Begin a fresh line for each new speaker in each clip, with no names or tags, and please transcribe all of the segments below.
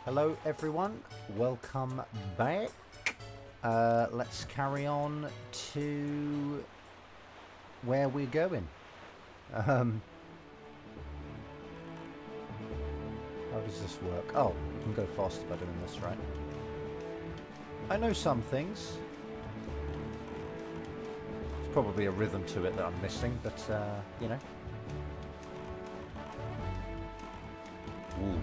Hello everyone, welcome back. Let's carry on to where we're going. How does this work? Oh, you can go faster by doing this, right? I know some things. There's probably a rhythm to it that I'm missing, but you know. Ooh.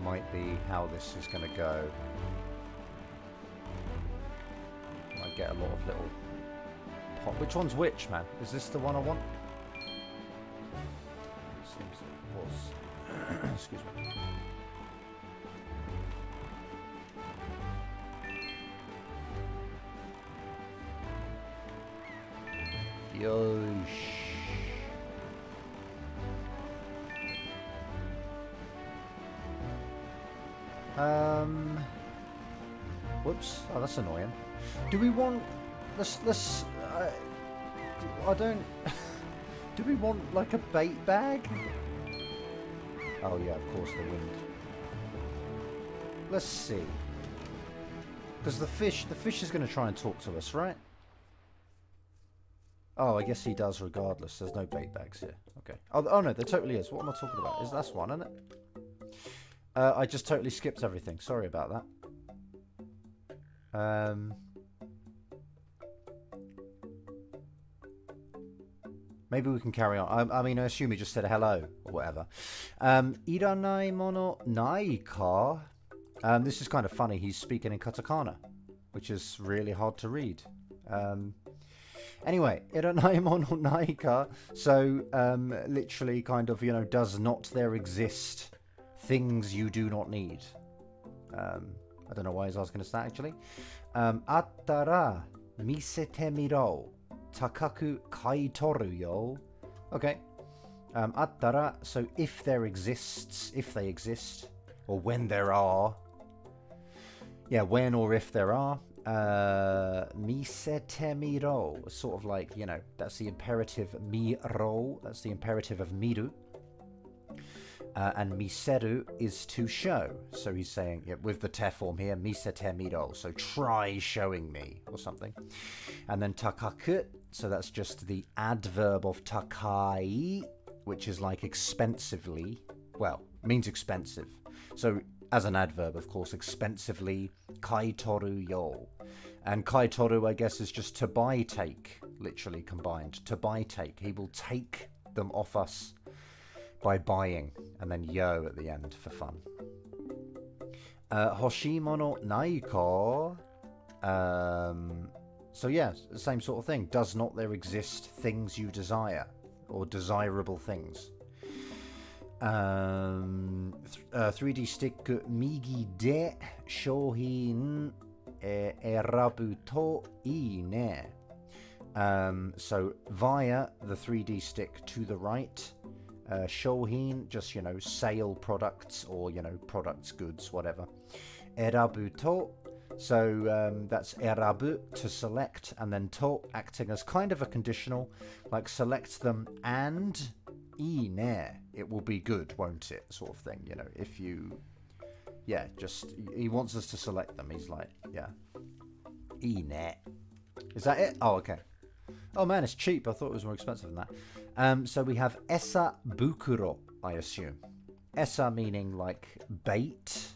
Might be how this is going to go. Might get a lot of little pop. Which one's which, man? Is this the one I want? Seems it was. Excuse me. Yosh. Whoops. Oh, that's annoying. Do we want... Let's I don't... Do we want, like, a bait bag? Oh, yeah, of course, the wind. Let's see. Because the fish is going to try and talk to us, right? Oh, I guess he does regardless. There's no bait bags here. Okay. Oh no, there totally is. What am I talking about? That's one, isn't it? I just totally skipped everything. Sorry about that. Maybe we can carry on. I mean, I assume he just said hello or whatever. Iranai mono nai ka? This is kind of funny. He's speaking in katakana, which is really hard to read. Anyway, iranai mono nai ka? So, literally kind of, you know, does not there exist things you do not need? I don't know why he's asking us that, actually. Attara misete miro. Takaku kaitoru yo. Okay. Attara, so if there exists, if they exist, or when there are. Yeah, when or if there are. Misete miro. Sort of like, you know, that's the imperative miro. That's the imperative of miru. And miseru is to show. So he's saying, yeah, with the te form here, misete miro. So try showing me, or something. And then takaku. So that's just the adverb of takai, which is like expensively. Well, means expensive. So as an adverb, of course, expensively, kaitoru yo. And kaitoru, I guess, is just to buy take, literally combined. To buy take. He will take them off us by buying. And then yo at the end for fun. Hoshimono naiko. So yeah, the same sort of thing. Does not there exist things you desire? Or desirable things? 3D stick migi de shohin erabu to ii ne. So via the 3D stick to the right. Shohin, just, you know, sale products or, you know, products, goods, whatever. Erabu to. So that's erabu, to select, and then to, acting as kind of a conditional, like select them and ii ne, it will be good, won't it, sort of thing, you know, if you, yeah, just, he wants us to select them, he's like, yeah, ii ne. Is that it? Oh, okay. Oh man, it's cheap, I thought it was more expensive than that. So we have esa bukuro, I assume. Esa meaning like bait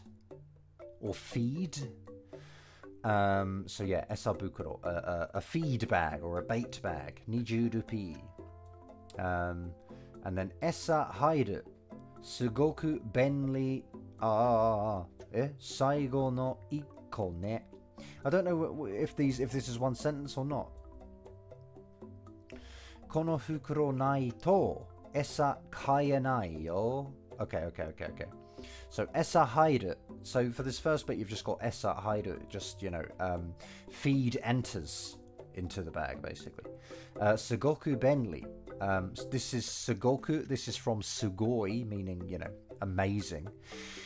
or feed. So yeah, esa bukuro, a feed bag or a bait bag, 20 rupi. And then esa hairu, sugoku benli, saigo no ikko ne. I don't know if this is one sentence or not. Kono fukuro nai to esa kaenai yo. Okay. So esa hairu. So for this first bit, you've just got esa hairu. Just, you know, feed enters into the bag, basically. Sugoku benli. This is sugoku. This is from sugoi, meaning, you know, amazing.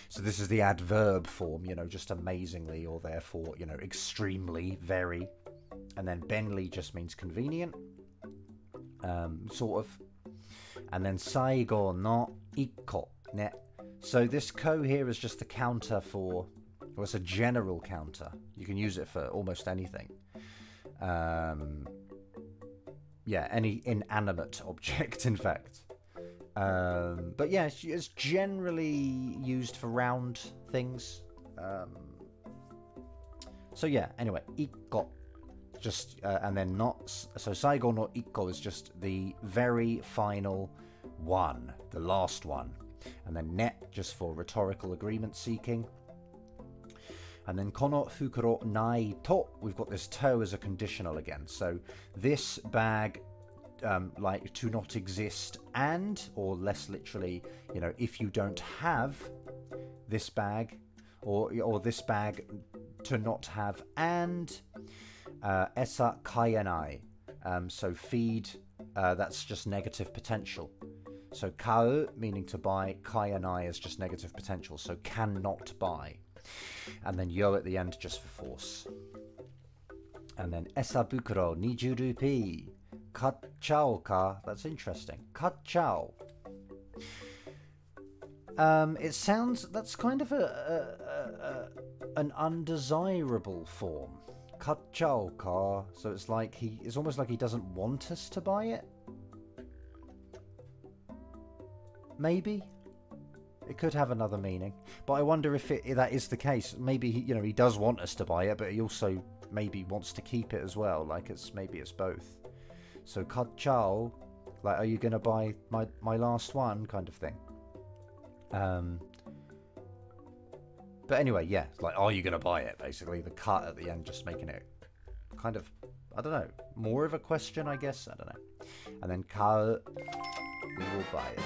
So this is the adverb form, you know, just amazingly, or therefore, you know, extremely, very. And then benly just means convenient, sort of. And then saigo no ikko ne. So this ko here is just the counter for, well, it's a general counter. You can use it for almost anything. Yeah, any inanimate object, in fact. But yeah, it's generally used for round things. So yeah, anyway, ikko. Just, and then not, so saigo no ikko is just the very final one, the last one. And then net, just for rhetorical agreement seeking. And then kono fukuro nai to, we've got this to as a conditional again. So this bag, like to not exist and, or less literally, you know, if you don't have this bag, or this bag to not have, and esa kayanai, so feed, that's just negative potential. So kau meaning to buy, kayanai is just negative potential, so cannot buy. And then yo at the end just for force. And then esa bukuro 20 rupee. Kachao ka. That's interesting. Kachao. It sounds, that's kind of an undesirable form. Kachao ka. So it's like it's almost like he doesn't want us to buy it. Maybe. It could have another meaning, but I wonder if that is the case. Maybe he does want us to buy it, but he also maybe wants to keep it as well. Like maybe it's both. So kachao, like, are you gonna buy my last one, kind of thing. But anyway, yeah, like, are you gonna buy it? Basically, the cut at the end just making it kind of, I don't know, more of a question, I guess. I don't know. And then ka, we will buy it.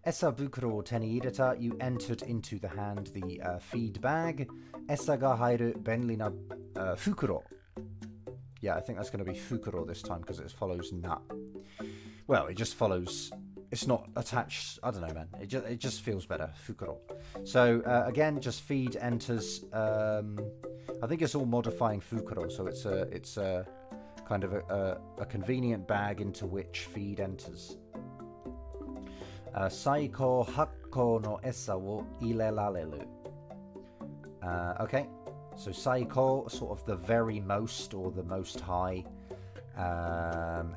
Esa bukuro o te ni ireta, you entered into the hand the feed bag. Esa ga hairu benli na fukuro. Yeah, I think that's going to be fukuro this time because it follows na. Well, it just follows. It's not attached. I don't know, man. It just feels better. Fukuro. So again, just feed enters. I think it's all modifying fukuro. So it's a kind of a convenient bag into which feed enters. Saiko hakko no esa wo ilerareru. Okay, so saiko, sort of the very most or the most high.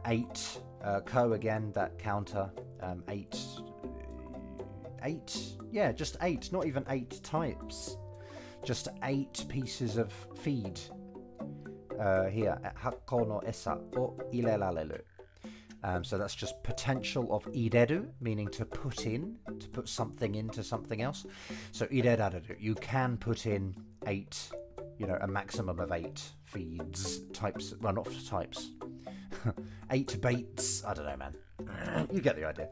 8. Ko again, that counter. 8. Yeah, just 8. Not even 8 types. Just 8 pieces of feed. Here, hakko no esa wo ilerareru. So that's just potential of ireru, meaning to put in, to put something into something else. So irerareru, you can put in 8, a maximum of 8 feeds, types, well, not types, 8 baits, I don't know, man. You get the idea.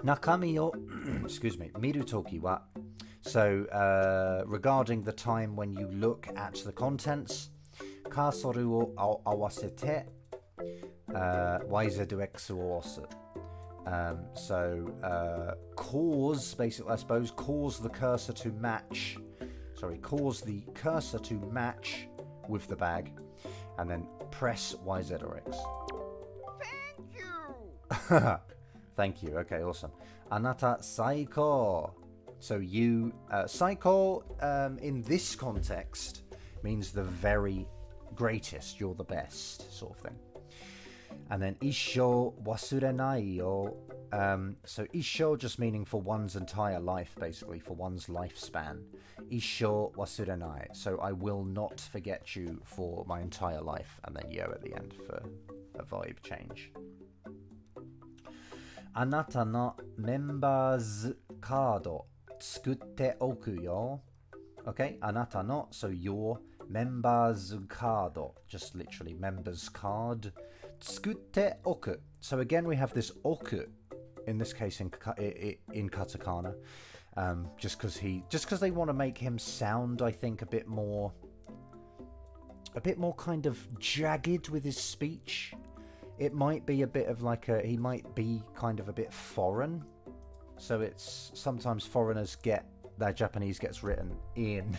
Nakami o, excuse me, miru toki wa, so regarding the time when you look at the contents, kasoru o awasete, waizeru x o osu. So cause, basically, I suppose, cause the cursor to match. Sorry, cause the cursor to match with the bag, and then press YZ or X.
Thank you.
Thank you. Okay, awesome. Anata saiko. So you, saiko, in this context means the very greatest. You're the best, sort of thing. And then issho wasurenai yo. So issho just meaning for one's entire life, basically, for one's lifespan. Issho wasurenai. So I will not forget you for my entire life. And then yo at the end for a vibe change. Anata no members card tsukutte oku yo. Okay, anata no, so your members card, just literally members card. Tsukutte oku. So again, we have this oku, in this case in katakana, just because they want to make him sound, I think, a bit more kind of jagged with his speech. It might be a bit of like he might be kind of a bit foreign. So it's sometimes foreigners their Japanese gets written in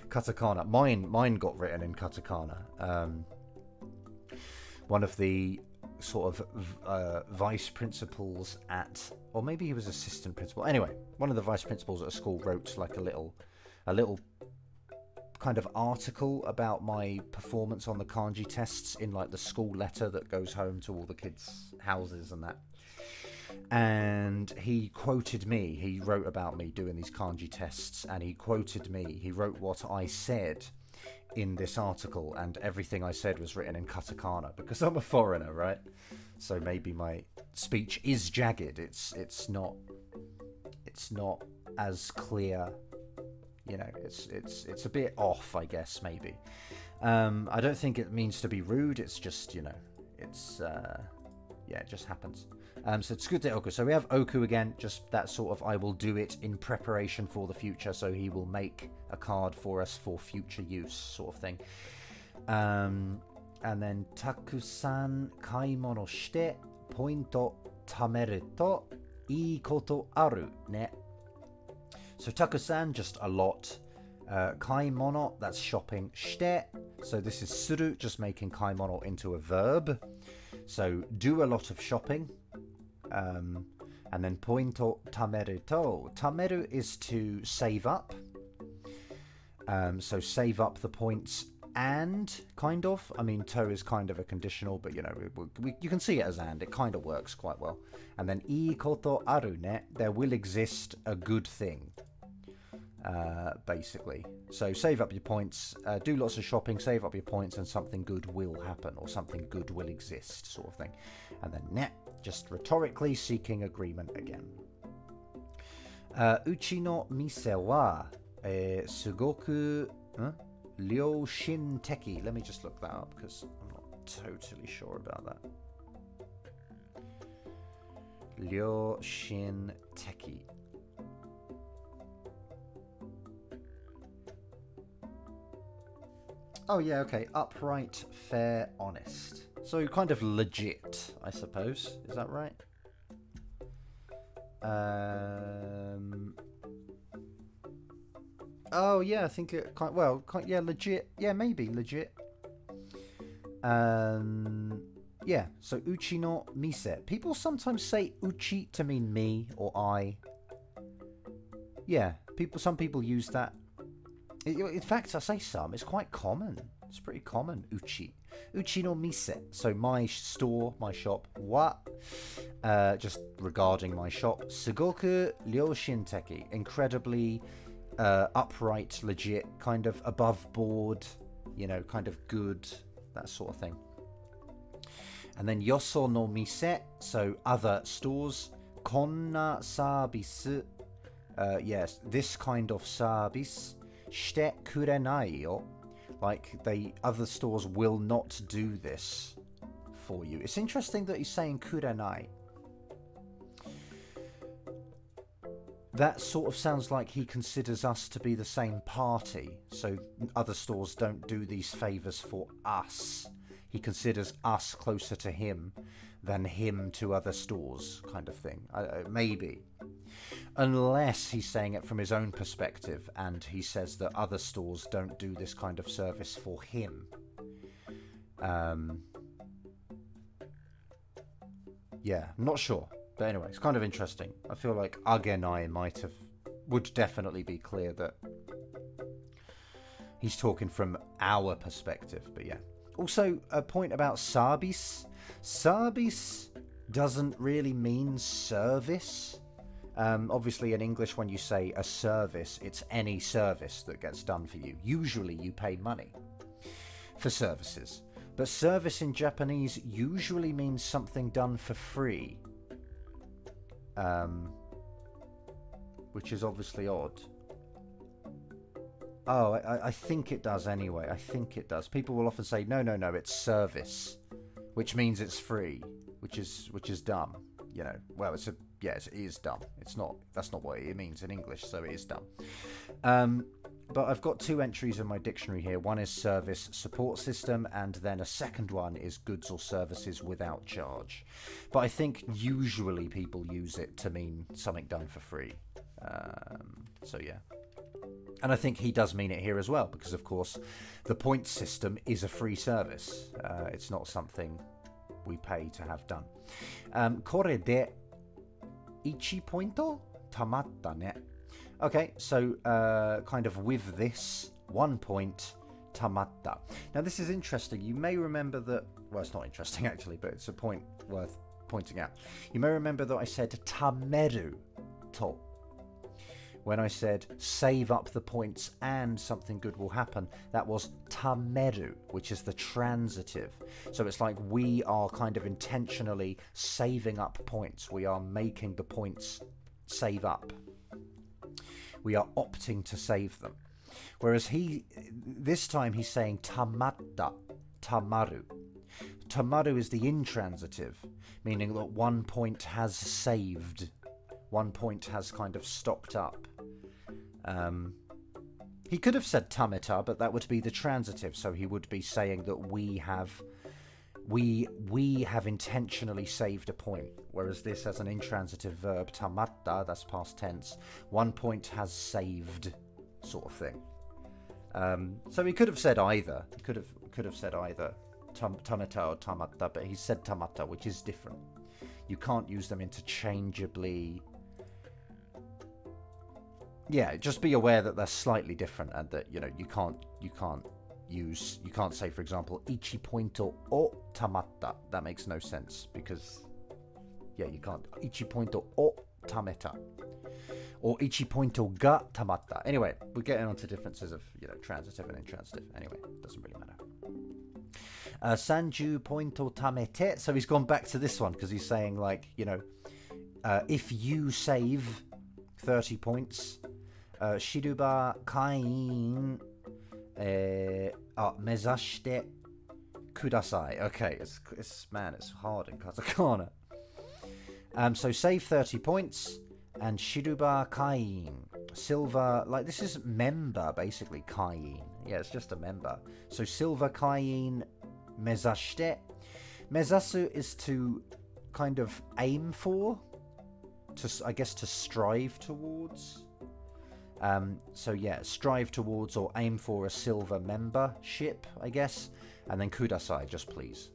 katakana. Mine got written in katakana. One of the sort of vice principals at, or maybe he was assistant principal. Anyway, one of the vice principals at a school wrote like a little kind of article about my performance on the kanji tests in like the school letter that goes home to all the kids' houses and that. And he quoted me. He wrote about me doing these kanji tests, and he quoted me. He wrote what I said in this article, and everything I said was written in katakana because I'm a foreigner, right? So maybe my speech is jagged. It's not as clear. You know, it's a bit off, I guess, maybe. I don't think it means to be rude. It's just, you know, it's yeah, it just happens. So it's good to Oku. So we have Oku again, just that sort of I will do it in preparation for the future. So he will make a card for us for future use, sort of thing. And then takusan kaimono shite pointo tameru to ii koto aru ne. So takusan, just a lot. Kaimono, that's shopping. Shite, so this is suru, just making kaimono into a verb. So do a lot of shopping. And then pointo tameru to. Tameru is to save up. So save up the points and, kind of. I mean, to is kind of a conditional, but you know, you can see it as and. It kind of works quite well. And then ii koto aru ne. There will exist a good thing. Basically. So save up your points, do lots of shopping, save up your points, and something good will happen, or something good will exist, sort of thing. And then ne, just rhetorically seeking agreement again. Uchi no mise wa sugoku ryoshin teki. Let me just look that up because I'm not totally sure about that. Ryoshin teki. Oh yeah, okay. Upright, fair, honest. So kind of legit, I suppose. Is that right? Oh yeah, I think it quite well. Yeah, legit. Yeah, maybe legit. Yeah. So uchi no mise. People sometimes say uchi to mean me or I. Yeah. Some people use that. In fact, I say some. It's quite common. It's pretty common. Uchi. Uchi no mise. So my store, my shop. Wa. Just regarding my shop. Sugoku ryoshin teki. Incredibly upright, legit, kind of above board. You know, kind of good. That sort of thing. And then yoso no mise. So other stores. Konna service. Yes, this kind of service. Shite kurenai yo. Like, other stores will not do this for you. It's interesting that he's saying kurenai. That sort of sounds like he considers us to be the same party. So other stores don't do these favours for us. He considers us closer to him than him to other stores, kind of thing. Maybe. Unless he's saying it from his own perspective and he says that other stores don't do this kind of service for him. Yeah, I'm not sure. But anyway, it's kind of interesting. I feel like agenai would definitely be clear that he's talking from our perspective. But yeah. Also, a point about service. Service doesn't really mean service. Obviously, in English, when you say a service, it's any service that gets done for you. Usually, you pay money for services. But service in Japanese usually means something done for free. Which is obviously odd. Oh, I think it does anyway. I think it does. People will often say, no, it's service, which means it's free, which is dumb. You know, well, it is dumb. That's not what it means in English, so it is dumb. But I've got two entries in my dictionary here. One is service support system, and then a second one is goods or services without charge. But I think usually people use it to mean something done for free. So yeah. And I think he does mean it here as well, because of course the point system is a free service. It's not something we pay to have done. これで1ポイント貯まったね. Okay, so kind of with this 1 point 貯まった. Now this is interesting. You may remember that, well, it's not interesting actually, but it's a point worth pointing out. You may remember that I said 貯めると. When I said save up the points and something good will happen, that was tameru, which is the transitive. So it's like we are kind of intentionally saving up points. We are making the points save up. We are opting to save them. Whereas this time he's saying tamatta, tamaru. Tamaru is the intransitive, meaning that 1 point has saved. 1 point has kind of stocked up. He could have said tameta, but that would be the transitive, so he would be saying that we have intentionally saved a point, whereas this has an intransitive verb, tamatta, that's past tense. 1 point has saved, sort of thing. So he could have said either. He could have said either tameta or tamatta, but he said tamatta, which is different. You can't use them interchangeably. Yeah, just be aware that they're slightly different, and that you can't say, for example, ichi pointo o tamatta. That makes no sense, because you can't ichi pointo o tameta or ichi pointo ga tamatta. Anyway, we're getting onto differences of transitive and intransitive. Anyway, doesn't really matter. 30 pointo tamete. So he's gone back to this one because he's saying, like, if you save 30 points, shiruba kain mezashite kudasai. Okay, it's hard in katakana. So save 30 points, and shiruba kain, silver, like this is member basically, kain. Yeah, it's just a member. So silver kain mezashite. Mezasu is to kind of aim for, I guess to strive towards. So yeah, strive towards or aim for a silver membership, I guess. And then kudasai, just please.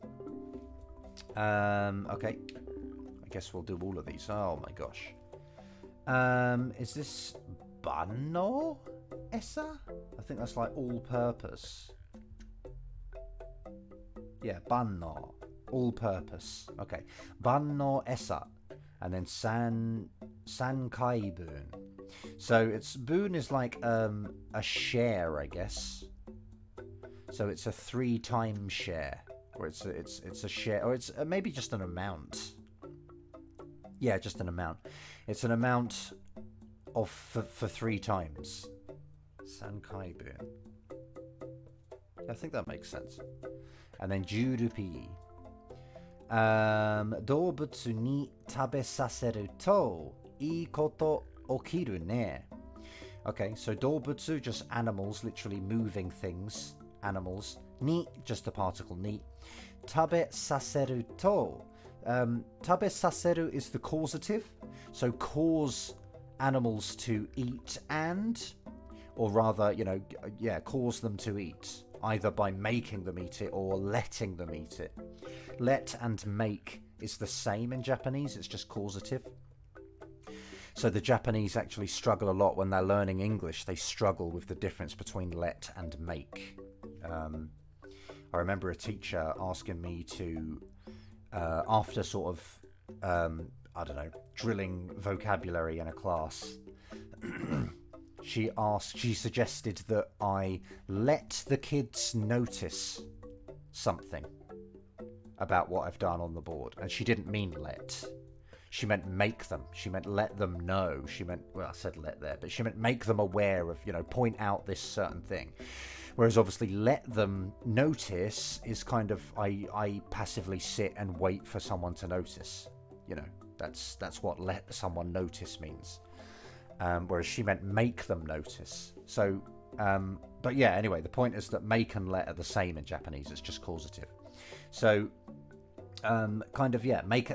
Okay. I guess we'll do all of these. Oh my gosh. Is this banno esa? I think that's like all purpose. Yeah, banno. All purpose. Okay. Banno esa. And then sankai bun. So it's boon is like a share, I guess. So it's a 3 times share, or it's a share, or it's maybe just an amount. Yeah, just an amount. It's an amount of for 3 times. Sankai bun. I think that makes sense. And then 10 rupee. 動物に食べさせるといいこと起きるね. Okay, so 動物, just animals, literally moving things, animals. に, just the particle に. 食べさせると, 食べさせる is the causative, so cause animals to eat and, or rather, cause them to eat, either by making them eat it or letting them eat it. Let and make is the same in Japanese, it's just causative. So the Japanese actually struggle a lot when they're learning English. They struggle with the difference between let and make. I remember a teacher asking me to, after sort of, I don't know, drilling vocabulary in a class, she suggested that I let the kids notice something about what I've done on the board. And she didn't mean let. She meant make them. She meant let them know. She meant, well, I said let there, but she meant make them aware of, point out this certain thing. Whereas obviously let them notice is kind of, I passively sit and wait for someone to notice. That's what let someone notice means. Whereas she meant make them notice. So, but yeah, anyway, the point is that make and let are the same in Japanese. It's just causative. So, kind of, yeah, make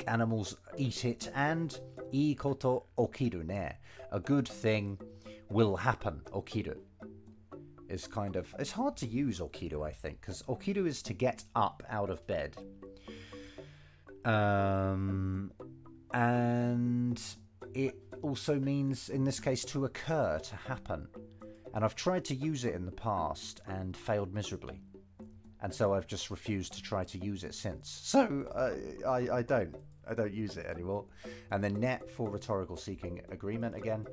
animals eat it, and ii koto okiru ne, a good thing will happen, okiru. Is kind of, it's hard to use okiru, I think, because okiru is to get up out of bed. And it also means, in this case, to occur, to happen. And I've tried to use it in the past and failed miserably. And so I've just refused to try to use it since. So I don't use it anymore. And then net for rhetorical seeking agreement again.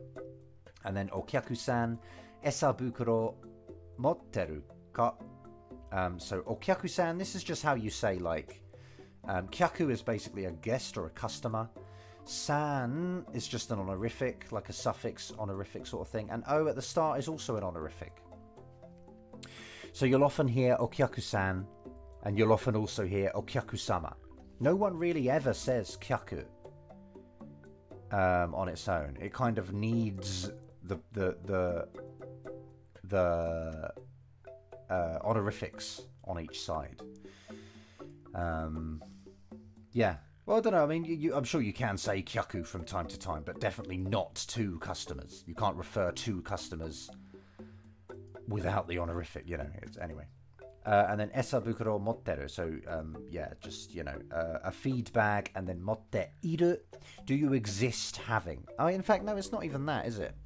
And then okyaku-san, esa bukuro motteru ka. So okyaku-san, this is just how you say, like, kyaku is basically a guest or a customer. San is just an honorific, like a suffix honorific sort of thing. And o at the start is also an honorific. So you'll often hear okyaku-san, and you'll often also hear okyaku-sama. No one really ever says kyaku on its own. It kind of needs the honorifics on each side. Yeah. Well, I don't know. I mean, I'm sure you can say kyaku from time to time, but definitely not to customers. You can't refer to customers without the honorific, you know. Anyway. And then esa bukuro motteru. So, yeah, just, you know, a feed bag, and then motte iru. Do you exist having? Oh, in fact, no, it's not even that, is it?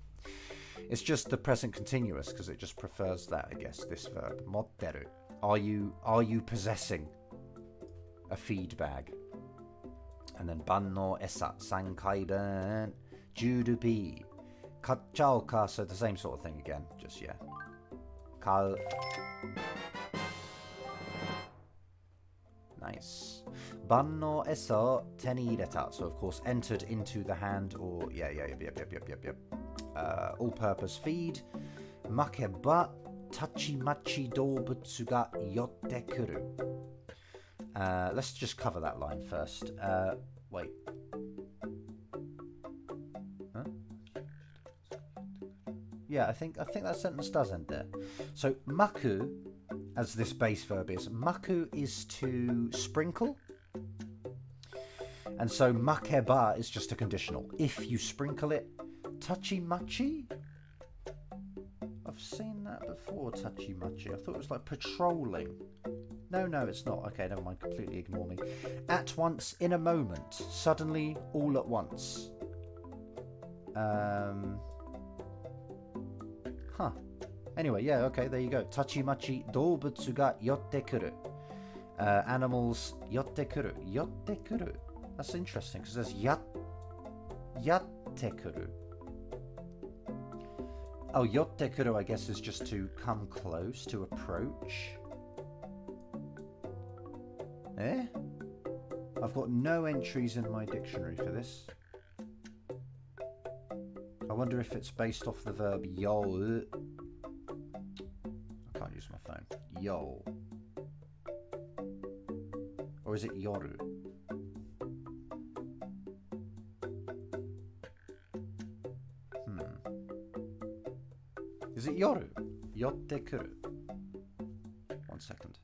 It's just the present continuous, because it just prefers that, I guess, this verb. Motteru. Are you possessing a feed bag? And then ban no esa sankai den jurupi kachao ka. So the same sort of thing again. Just, yeah. Kal. Nice. Ban no esa teni ireta. So of course entered into the hand, or yep. All-purpose feed. Makeba tachimachi doubutsu ga yotte kuru. Let's just cover that line first. Wait. Huh? Yeah, I think that sentence does end there. So maku, as this base verb is, maku is to sprinkle. And so makeba is just a conditional. If you sprinkle it. Tachi-machi? I've seen that before, tachi-machi. I thought it was like patrolling. No, it's not. Okay, never mind. Completely ignore me. At once, in a moment. Suddenly, all at once. Huh. Anyway, yeah, okay, there you go. Tachi-machi doubutsu ga yotte kuru. Animals yotte kuru. Yotte kuru. That's interesting, because there's yatte kuru. Oh, yotte kuru, I guess, is just to come close, to approach. Eh? I've got no entries in my dictionary for this. I wonder if it's based off the verb yo. I can't use my phone. Yo. Or is it yoru? Is it yoru? Yotte kuru. 1 second.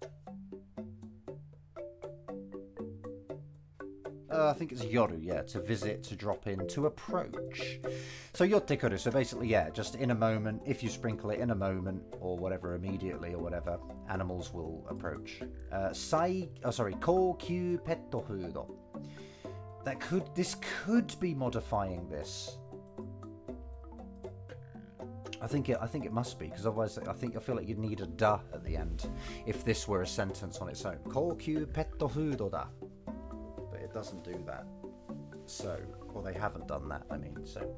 I think it's yoru, yeah, to visit, to drop in, to approach. So yotte kuru, so basically, yeah, just in a moment, if you sprinkle it in a moment, or whatever, immediately, or whatever, animals will approach. Koukyu petto foodo. This could be modifying this. I think it must be, because otherwise I feel like you'd need a da at the end if this were a sentence on its own. Koukyu petto foodo da. But it doesn't do that. So, or they haven't done that, I mean, so.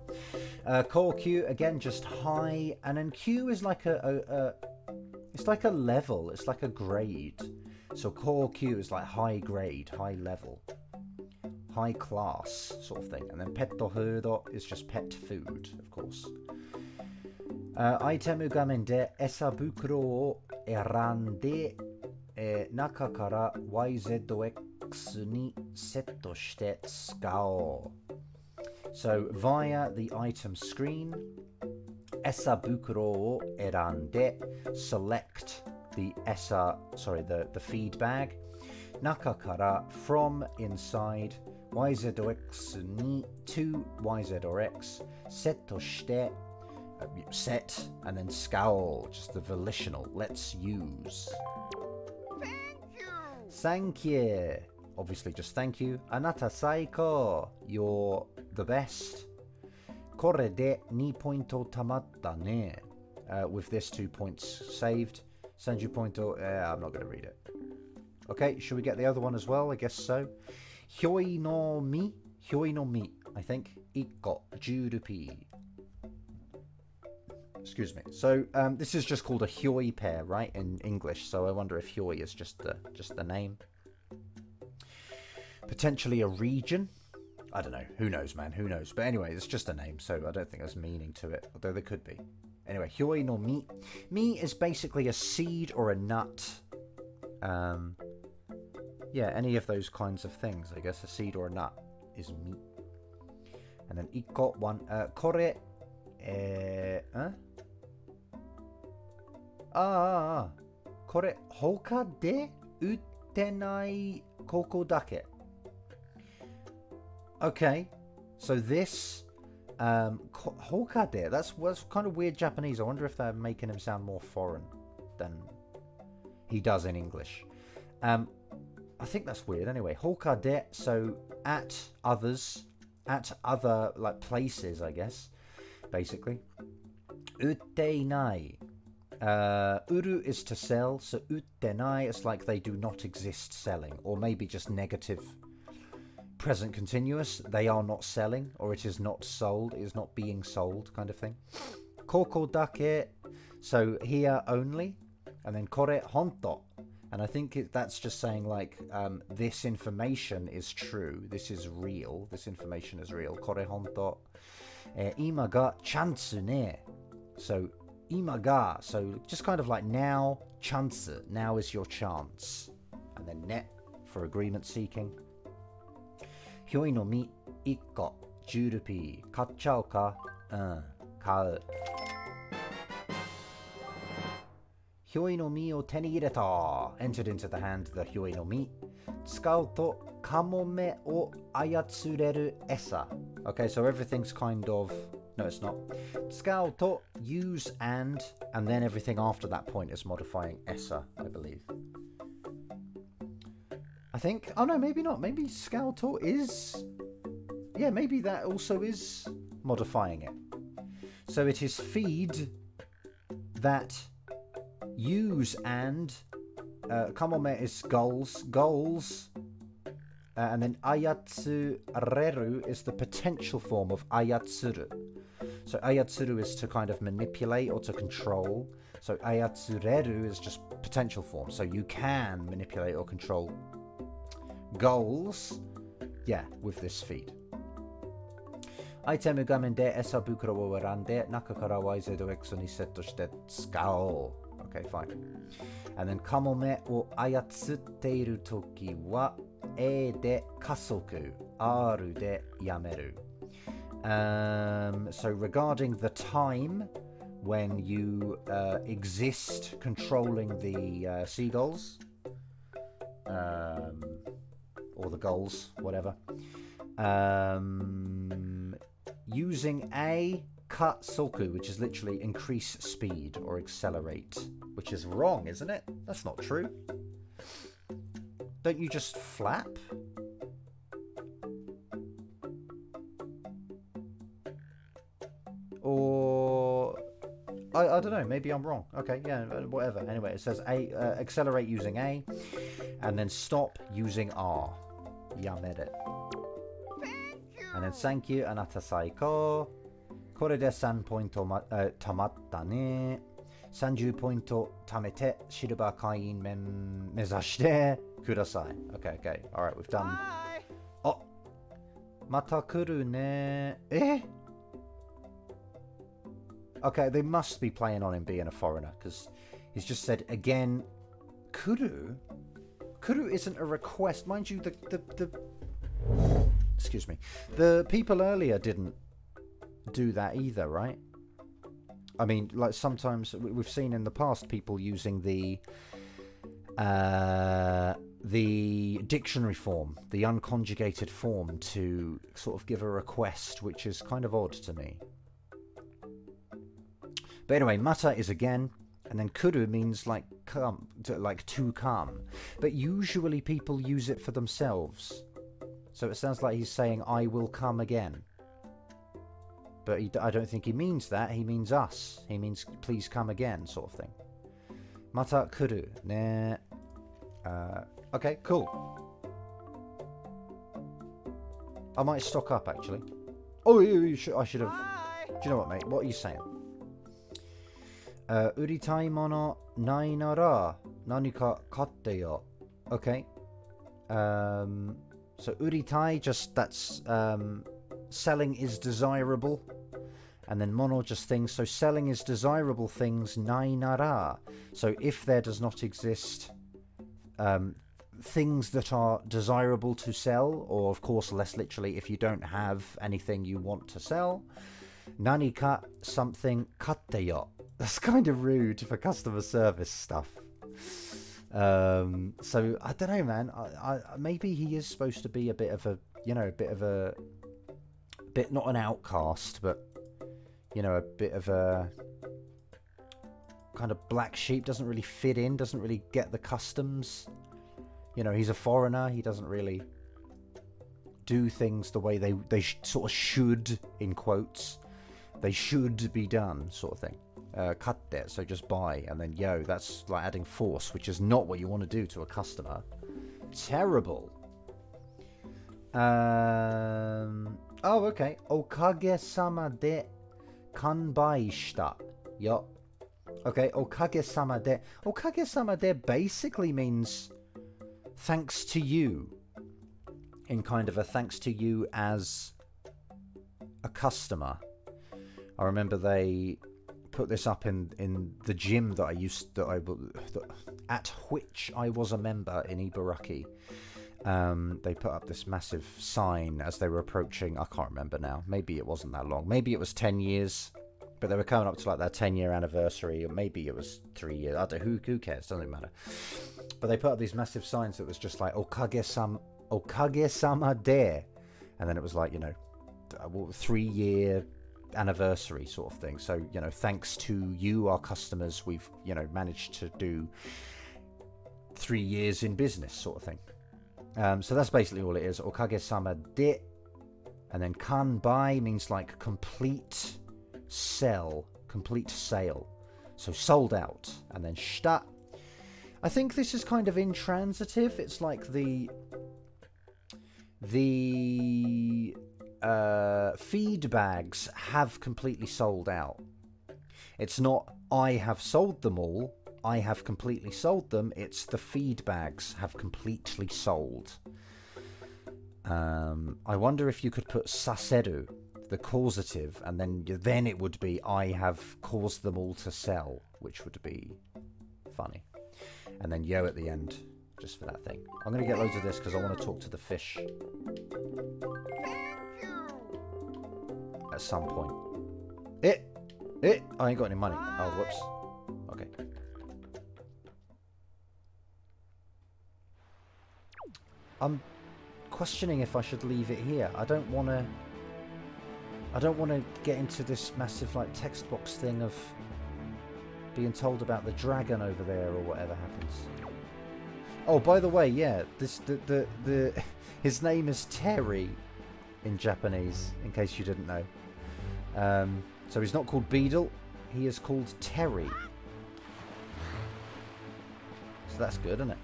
Koukyu, again, just high, and then Q is like it's like a level, it's like a grade. So Koukyu is like high grade, high level, high class sort of thing. And then petto foodo is just pet food, of course. アイテム画面で餌袋を選んで、中から YZX にセットして使おう。So via the item screen, 餌袋を選んで select the feed bag. 中から from inside YZX に to YZ or X セットして set, and then scowl, just the volitional. Let's use.
Thank you.
Thank you. Obviously, just thank you. Anata saiko. You're the best. Kore de 2 pointo tamatta ne. With this 2 points saved. Sanju pointo. I'm not going to read it. Okay, should we get the other one as well? I guess so. Hyoi no mi. Hyoi no mi, I think. Ikko. 10 rupee. Excuse me. So this is just called a hyoi pair, right, in English. So I wonder if hyoi is just the name. Potentially a region. I don't know. Who knows, man? Who knows? But anyway, it's just a name, so I don't think there's meaning to it, although there could be. Anyway, hyoi no mi. Mi is basically a seed or a nut. Yeah, any of those kinds of things. I guess a seed or a nut is mi. And then ikko, one. Kore. Kore hoka de utte nai koko dake. Okay, so this hoka de, that's kind of weird Japanese. I wonder if they're making him sound more foreign than he does in English. I think that's weird anyway. Hoka de, so at others, at other like places, I guess, basically. Utte nai. Uru is to sell, so uttenai is like they do not exist selling, or maybe just negative present continuous, they are not selling, or it is not sold, it is not being sold, kind of thing. Koko dake, so here only, and then kore honto, and I think that's just saying like this information is true, this is real, this information is real. Kore honto. Ima ga chansu ne, so ima ga, so just kind of like now, chance, now is your chance. And then ne for agreement seeking. Hyoi no mi, ikko, 10 rupee. Kachao ka? Kau. Hyoi no mi o te ni ireta. Entered into the hand the hyoi no mi. Tsukau to kamome o ayatsureru esa. Okay, so everything's kind of... No, it's not. Tsukau to, use and then everything after that point is modifying esa, I believe. I think... Oh no, maybe not. Maybe tsukau to is... Yeah, maybe that also is modifying it. So it is feed that use and... kamome is goals, and then ayatsureru is the potential form of ayatsuru. So ayatsuru is to kind of manipulate or to control. So ayatsureru is just potential form. So you can manipulate or control goals, yeah, with this feed. Itemu gamen de esa bukuro wo warande naka kara yz x ni setto shite tsukao. Okay, fine. And then kamome o ayatsuteiru toki wa e de kasoku, aru de yameru. So regarding the time when you exist controlling the seagulls, or the gulls, whatever, using a cut soku, which is literally increase speed or accelerate, which is wrong, isn't it? That's not true. Don't you just flap? Or I don't know, maybe I'm wrong. Okay, yeah, whatever. Anyway, it says A, accelerate using A, and then stop using R. Yamere. And then thank you, anata saiko. Kore de 3 pointo tamatta ne. 30 pointo tamete silver coin mezashite kudasai. Okay. Alright, we've done.
Bye.
Oh! Mata kuru ne. Eh? Okay, they must be playing on him being a foreigner, because he's just said again, kuru? Kuru isn't a request. Mind you, the excuse me. The people earlier didn't do that either, right? I mean, like sometimes we've seen in the past people using the dictionary form, the unconjugated form, to sort of give a request, which is kind of odd to me. But anyway, mata is again, and then kuru means like come, to come. But usually people use it for themselves. So it sounds like he's saying, I will come again. But I don't think he means that. He means us. He means please come again, sort of thing. Mata kuru. Ne. Okay, cool. I might stock up, actually. Oh, I should have... Do you know what, mate? What are you saying? Uritai mono nai nara nanika katte yo. Okay. So uritai, just that's... selling is desirable. And then mono, just things. So selling is desirable things, nai nara. So if there does not exist... things that are desirable to sell, or of course less literally if you don't have anything you want to sell, nanika something katte yo. That's kind of rude for customer service stuff. So I don't know, man. I maybe he is supposed to be a bit of a, you know, not an outcast, but you know, a bit of a kind of black sheep. Doesn't really fit in, doesn't really get the customs. You know, he's a foreigner. He doesn't really do things the way they sort of should, in quotes. They should be done, sort of thing. Katte, so just buy, and then yo, that's like adding force, which is not what you want to do to a customer. Terrible. Oh, okay. Okage-sama de kanbai shita. Yo. Okay, okage-sama de. Okage-sama de basically means thanks to you, in kind of a thanks to you as a customer. I remember they put this up in the gym that at which I was a member in Ibaraki. They put up this massive sign as they were approaching. I can't remember now. Maybe it wasn't that long. Maybe it was 10 years. But they were coming up to like their 10-year anniversary, or maybe it was 3 years. I don't know. Who cares? Doesn't matter. But they put up these massive signs that was just like Okage-sama de, and then it was like, you know, 3-year anniversary sort of thing. So, you know, thanks to you, our customers, we've, you know, managed to do 3 years in business sort of thing. So that's basically all it is. Okage-sama de, and then kanbai means like complete sale. So sold out. And then shita, I think this is kind of intransitive. It's like the feed bags have completely sold out. It's not I have sold them all, I have completely sold them. It's the feed bags have completely sold. I wonder if you could put saseru, the causative, and then it would be I have caused them all to sell, which would be funny. And then yo at the end, just for that thing. I'm going to get loads of this because I want to talk to the fish at some point. I ain't got any money. Oh, whoops. Okay. I'm questioning if I should leave it here. I don't want to get into this massive like text box thing of being told about the dragon over there or whatever happens. Oh, by the way, yeah, his name is Terry in Japanese, in case you didn't know. So he's not called Beedle, he is called Terry. So that's good, isn't it?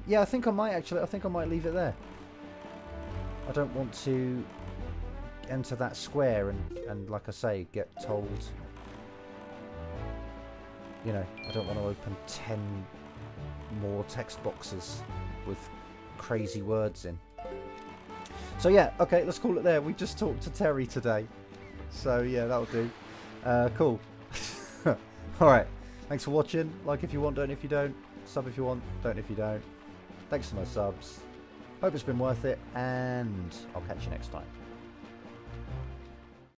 Yeah, I think I might leave it there. I don't want to enter that square and like I say, get told, you know, I don't want to open 10 more text boxes with crazy words in. So yeah, okay, let's call it there. We just talked to Terry today. So yeah, that'll do. Cool. Alright, thanks for watching. Like if you want, don't if you don't. Sub if you want, don't if you don't. Thanks for my subs. Hope it's been worth it, and I'll catch you next time.